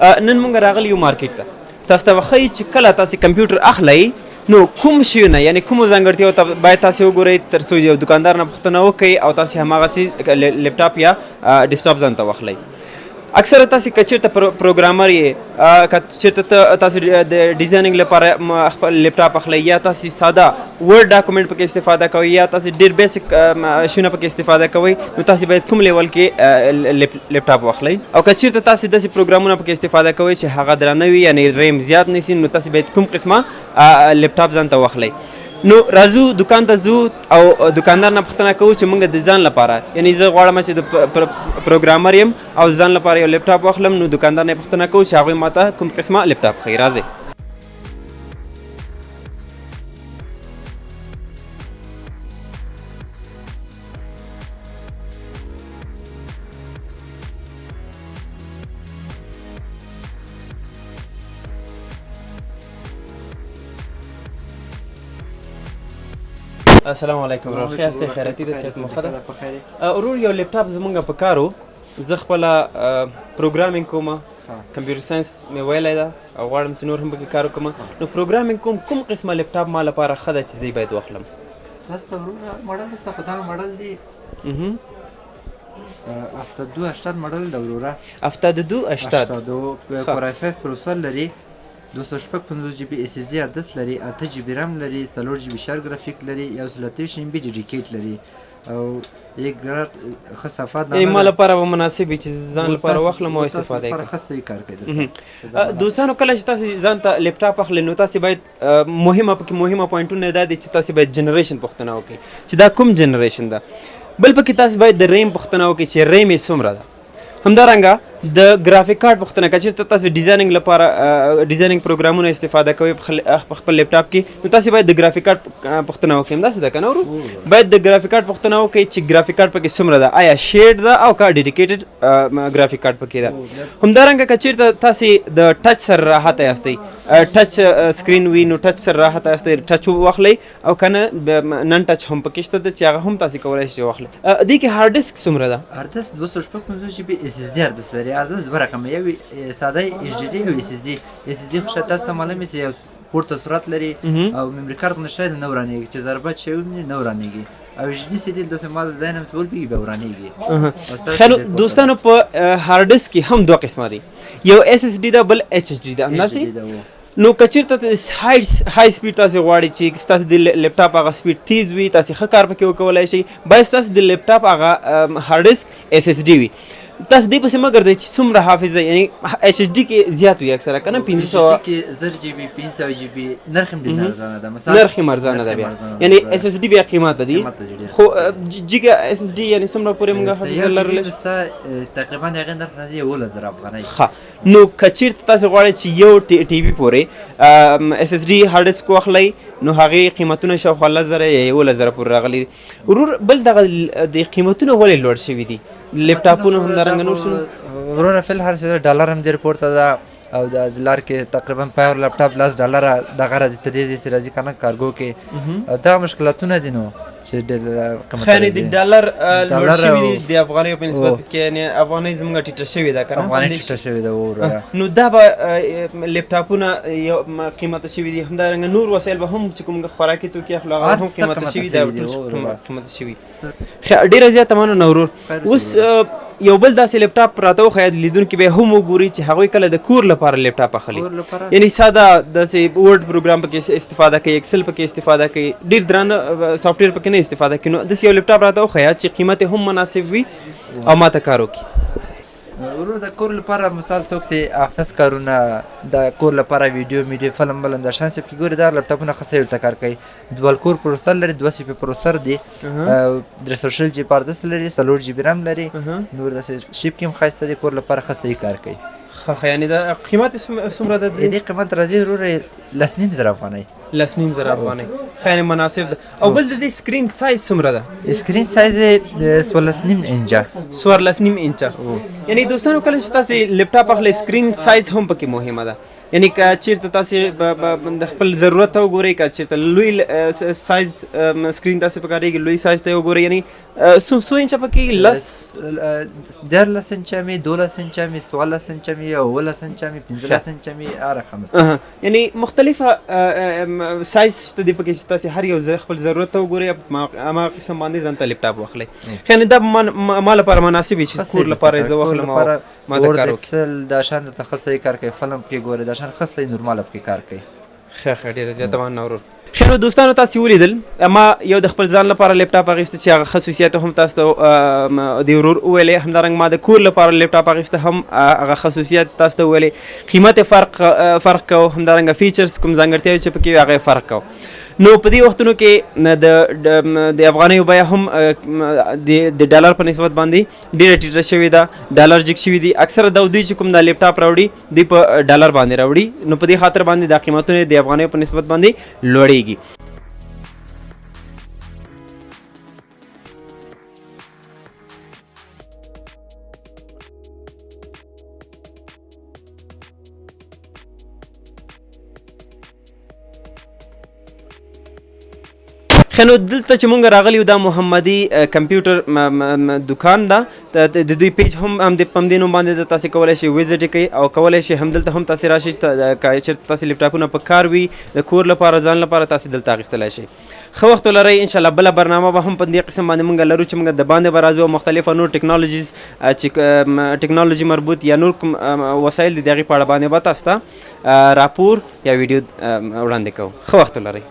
نن موږ راغلی یو مارکیټ ته تاسو ته وښیي چې کله تاسې کمپیوټر اخلئ نو کوم شیونه یعنی کومو ځانګړتیاو ته باید تاسې وګورئ تر څو یو دکاندار نه پوښتنه وکړئ او تاسې هماغسې لیپټاپ یا ډیسکټاپ ځان ته واخلئ. اکثره تاسې که چېرته پروګرامر یې که چېرته تاسې د ډیزایننګ لپاره خپل لیپټاپ اخلئ یا تاسې ساده ورډ ډاکومنټ پکې استفاده کوئ یا تاسې ډېر بیسک شیونه پکې استفاده کوئ نو تاسې باید کوم لیول کې لیپټاپ واخلئ. او که چېرته تاسې داسې پروګرامونه پکې استفاده کوئ چې هغه درانه وي یعنی ریم زیات نیسي نو تاسې باید کوم قسمه لیپټاپ ځان ته واخلئ. نو راځو دکان ته ځو او دکاندار نه پوښتنه کوو چې موږ د ځان لپاره یعنی زه غواړم چې د پروګرامر یم او ځان لپاره یو لیپټاپ واخلم نو دکاندار نه پوښتنه کوو چې هغوی ماته کوم قسمه لیپټاپ ښیي. راځئ. السلام علیکم ورور ښه یاستئ خیراتي د صحت مخه ده ورور یو لیپټاپ زمونږ په کار و زه خپله پروګرامینګ کومه کمپیوټر ساینس مې ویلی ده او غواړم چې نور هم پکې کار وکړم نو پروګرامینګ کوم قسمه لیپټاپ ما لپاره ښه ده چې دی باید واخلم. داسته وروره ماډل دسته خو دا ماډل دی 7280 ماډل ده وروره 7280 کور i5 پروسر لري 255 جی بی اس اس دی هارد ډسک لري 8 جی بی رام لري 3 جی بی شار ګرافیک لري 128 ام بی ډیډیکیټ لري او یک ګرات خصافات نه ما لپاره به مناسب وي چې ځان لپاره واخلم او استفاده کړم. خاصه کار کوي دوستانو کله چې تاسو ځان ته لیپټاپ اخلئ نو تاسو باید مهمه پوینټونه دا دي چې تاسو باید جنریشن پوښتنه وکړئ چې دا کوم جنریشن ده. بل پکې تاسو باید د ریم پوښتنه وکړئ چې ریم یې څومره ده. همدارنګه د ګرافیک کارت پوښتنه که چېرته تاسو ډیزایننګ لپاره ډیزایننګ پروګرامونه استفاده کوئ په خپل لیپټاپ کې نو تاسو باید د ګرافیک کارت پوښتنه وکړئ. همداسې ده که نه ورو باید د ګرافیک کارت پوښتنه وکړئ چې ګرافیک کارت پکې څومره ده آیا شیډ ده او که ډیډیکیټډ ګرافیک کارت پکې ده. همدارنګه که چېرته تاسې د ټچ سره راحته یاستئ ټچ سکرین وي نو ټچ سره راحته یاستئ ټچ واخلئ او که نه نن ټچ هم پکې شته ده چې هغه هم تاسې کولی شئ واخلئ. دې کې هارډ ډسک څومره ده؟ هارد ډسک 255 جی بی اس اس دی هارد ډسک لري. هارد ډسک دوه رقمه یو ساده ایچ ډي دی او اس اس دی. اس اس دی خو شاید تاسو ته معلوم وي چې یو پورته سرعت لري او میموري کارت نه شاید نه ورانېږي چې ضربت شوی نه ورانېږي او ایچ ډي سی دی داسې ما ځای نه مسول بي به ورانېږي. خیر دوستانو په هارد ډسک کې هم دوه قسمه دي یو اس اس ډي ده بل ایچ ډي ده. همداسې نو که چېرته های سپیډ تاسې غواړئ چې ستاسو د لیپټاپ هغه سپیډ تیز وي تاسې ښه کار پکې وکولی شئ باید ستاسو د لیپټاپ هغه هارد ډسک اس اس ډي وي. تاسو دې پسې مه ګرځئ چې څومره حافظه یعنی ایچ اس ډي کې زیات وي اکثره که نه 500 کې 10 جی بي 500 جی بي نرخ هم ډېر ارزانه ده مثلا نرخ هم ارزانه ده بیا یعنی اس اس ډي بیا قیمته دي خو جیګا اس اس ډي یعنی څومره پورې موږ حافظه لرلی تقریبا د هغې نرخ نه 11,000 افغانۍ. ښه نو که چېرته تاسو غواړئ چې یو ټي وي پورې اس اس ډي هارد ډسک واخلئ نو هغې قیمتونه شاوخوا 10,000 یا 11,000 پورې راغلي. ورور بل دغه د قیمتونه ولې لوړ شوي دي لیپټاپونه همدارنګه نور شنو وروره فی الحال چې ډالر هم ډېر پورته ده او د دلار کې تقریبا په یو لیپټاپ $10 دغه راځي تر دې چې راځي که نه کارګو کې دغه مشکلاتونه دي نو چې ډېر خیانې د ډالر لوړ شوي دي د افغانیو په نسبت کې یعنې افغانۍ زموږ ټیټه شوې ده که نه افغانۍ ټیټه شوې ده وروره نو دا به لیپټاپونه یو قیمته شوي دي همدارنګه نور وسایل به هم چې کوم خوراکي توکي اخلو هغه هم قیمته شوي ده قیمته شوي. ډېره زیاته مننه ورور. اوس یو بل داسې لیپټاپ راته وښیه لیدونکي به هم وګوري چې هغوی کله د کور لپاره لیپټاپ اخلي یعنی ساده داسې ورډ پروګرام پکې استفاده کوي اکسل پکې استفاده کوي ډېر درانه سافټویر پکې نه استفاده کوي نو داسې یو لیپټاپ راته وښیه چې قیمت هم مناسب وي او ما ته کار وکړي. ورور د کور لپاره مثال څوک چې افس کارونه د کور لپاره ویډیو میډیو فلم بلم د شان سب کې ګوري دا لیپټاپونه ښه سیل ته کار کوي. دوال کور پروسر لري 2 سی پی پروسر دی 360 جی بي هارد ډسک لري 3 جی بي رام لري نور داسې شیپ کې هم ښایسته دی کور لپاره ښه صحیح کار کوي. ښه یعنې دا قیمت څومره ده؟ د دې قیمت راځي وروره 10,500 افغانۍ 10,500 افغانۍ ښه یعنې مناسب ده. او بل د دې سکرین سایز څومره ده؟ سکرین سایز یې 14.5 انچه 14.5 انچه یعنی دوستانو کله چې تاسې لیپټاپ اخلئ سکرین سایز هم پکې مهمه ده یعنی که چیرته تاسې د خپل ضرورت ته وګورئ که چیرته لوی سایز سکرین تاسې پکارېږي لوی سایز ته یې وګورئ یعنی څو انچه پکې 14 انچه مې 12 انچه مې 16 انچه مې 17 انچه مې 15 انچه مې هر رقم یعنی مختلفه سایز شته دي پکې چې تاسې هر یو خپل ضرورت ته وګورئ هماغه قسم باندې ځان ته لیپټاپ واخلئ یعنی دا ما لپاره مناسب وي چې کور لپاره یې زه واخلم او ما د کار اکسل دا شان ته ښه صحیح کار کوي فلم پکې ګورئ دا شان ښه صحیح نورماله پکې کار کوي ښه ډېره زیاته مننه ورور خیر نو دوستانو تاسې ولیدل ما یو د خپل ځان لپاره لیپټاپ اخیسته چې هغه خصوصیات هم تاسو ته د ورور وویلې همدارنګه ما د کور لپاره لیپټاپ اخیسته هم هغه خصوصیات تاسو ته وویلې قیمت یې فرق کو همدارنګه فیچرز کوم ځانګړتیاوې چې پکې وي هغه یې فرق کو نو په دې وختونو کې د افغانیو بیه هم د ډالر په نسبت باندې ډېره ټیټه شوې ده ډالر جګ شوي دي اکثره دوی چې کوم دا لیپټاپ راوړي دوی په ډالر باندې راوړي نو په دې خاطر باندې دا قیمتونه د افغانیو په نسبت باندې لوړېږي خنو دلته چې مونږ راغلی دا محمدي کمپیوټر دکان ده د دوی پیج هم د پمدې نوم باندې د تاسې کولی شئ وزټ کوئ او کولی شئ همدلته هم تاسې راشئ که چېرته تاسې لیپټاپونه په کار وي د کور لپاره ځان لپاره تاسې دلته اخیستلی شئ ښه وخت ولرئ انشاءالله بله برنامه به هم په دې قسم باندې مونږ لرو چې مونږ د باندې به راځو مختلفه نور ټکنالوژیز چې ټکنالوژي مربوط یا نور کوم وسایل دي د هغې په اړه باندې به تاسو ته راپور یا ویډیو وړاندې کوو ښه وخت ولرئ